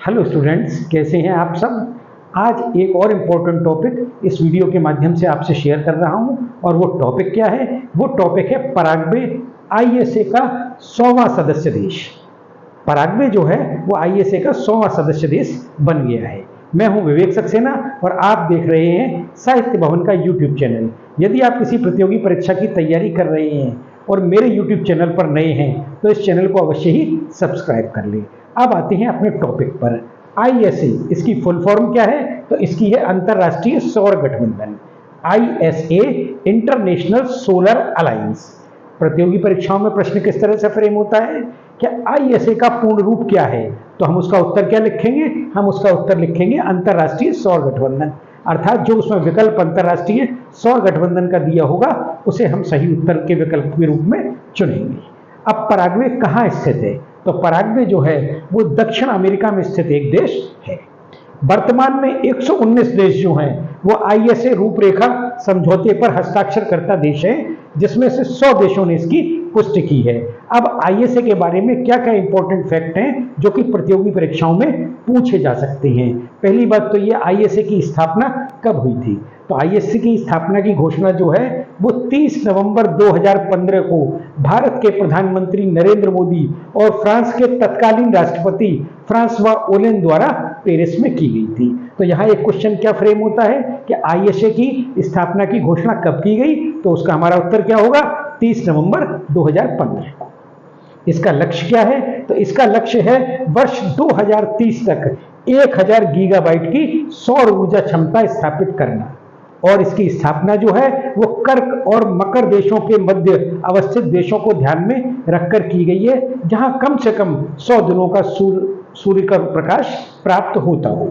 Hello students, कैसे हैं आप सब। आज एक और इम्पोर्टेंट टॉपिक इस वीडियो के माध्यम से आपसे शेयर कर रहा हूं और वो टॉपिक क्या है। वो टॉपिक है पराग्वे आईएसए का 100वां सदस्य देश। पराग्वे जो है वो आईएसए का 100वां सदस्य देश बन गया है। मैं हूं विवेक सक्सेना और आप देख रहे हैं साहित्य भवन का यूट्यूब चैनल। यदि आप किसी प्रतियोगी परीक्षा की तैयारी कर रहे हैं और मेरे यूट्यूब चैनल पर नए हैं तो इस चैनल को अवश्य ही सब्सक्राइब कर लें। अब आते हैं अपने टॉपिक पर। आईएसए, इसकी फुल फॉर्म क्या है? तो इसकी है अंतरराष्ट्रीय सौर गठबंधन। ISA, international solar alliance. प्रतियोगी परीक्षाओं में प्रश्न किस तरह से फ्रेम होता है? क्या आईएसए का पूर्ण रूप क्या है? तो हम उसका उत्तर क्या लिखेंगे? हम उसका उत्तर लिखेंगे अंतरराष्ट्रीय सौर गठबंधन। अर्थात जो उसमें विकल्प अंतरराष्ट्रीय सौर गठबंधन का दिया होगा उसे हम सही उत्तर के विकल्प के रूप में चुनेंगे। अब पराग्वे कहाँ स्थित है? तो पराग्वे जो है वो दक्षिण अमेरिका में स्थित एक देश है। वर्तमान में 119 देश जो हैं वो आईएसए रूपरेखा समझौते पर हस्ताक्षर करता देश है, जिसमें से 100 देशों ने इसकी पुष्टि की है। अब आईएसए के बारे में क्या क्या इंपॉर्टेंट फैक्ट हैं जो कि प्रतियोगी परीक्षाओं में पूछे जा सकते हैं। पहली बात तो ये, आईएसए की स्थापना कब हुई थी? तो आईएसए की स्थापना की घोषणा जो है वो 30 नवंबर 2015 को भारत के प्रधानमंत्री नरेंद्र मोदी और फ्रांस के तत्कालीन राष्ट्रपति फ्रांसवा ओलैंड द्वारा पेरिस में की गई थी। तो यहाँ एक क्वेश्चन क्या फ्रेम होता है कि आईएसए की स्थापना की घोषणा कब की गई? तो उसका हमारा उत्तर क्या होगा? 30 नवंबर 2015 को। इसका लक्ष्य क्या है? तो इसका लक्ष्य है वर्ष 2030 तक 1000 गीगाबाइट की सौर ऊर्जा क्षमता स्थापित करना। और इसकी स्थापना जो है वो कर्क और मकर देशों के मध्य अवस्थित देशों को ध्यान में रखकर की गई है, जहां कम से कम 100 दिनों का सूर्य का प्रकाश प्राप्त होता हो।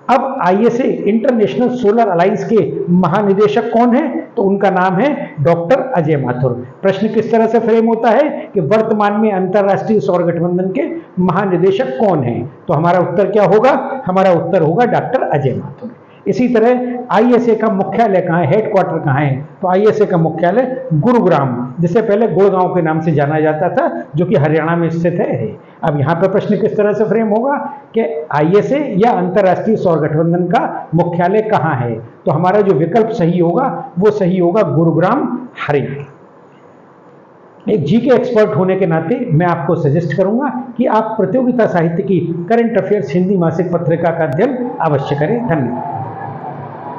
अब आईएसए इंटरनेशनल सोलर अलायंस के महानिदेशक कौन है? तो उनका नाम है डॉक्टर अजय माथुर। प्रश्न किस तरह से फ्रेम होता है कि वर्तमान में अंतरराष्ट्रीय सौर गठबंधन के महानिदेशक कौन हैं? तो हमारा उत्तर क्या होगा? हमारा उत्तर होगा डॉक्टर अजय माथुर। इसी तरह आईएसए का मुख्यालय कहाँ है, हेडक्वार्टर कहाँ है? तो आईएसए का मुख्यालय गुरुग्राम, जिसे पहले गुड़गांव के नाम से जाना जाता था, जो कि हरियाणा में स्थित है। अब यहाँ पर प्रश्न किस तरह से फ्रेम होगा कि आईएसए या अंतरराष्ट्रीय सौर गठबंधन का मुख्यालय कहाँ है? तो हमारा जो विकल्प सही होगा वो सही होगा गुरुग्राम, हरियाणा। एक जीके एक्सपर्ट होने के नाते मैं आपको सजेस्ट करूंगा कि आप प्रतियोगिता साहित्य की करंट अफेयर्स हिंदी मासिक पत्रिका का अध्ययन अवश्य करें। धन्यवाद।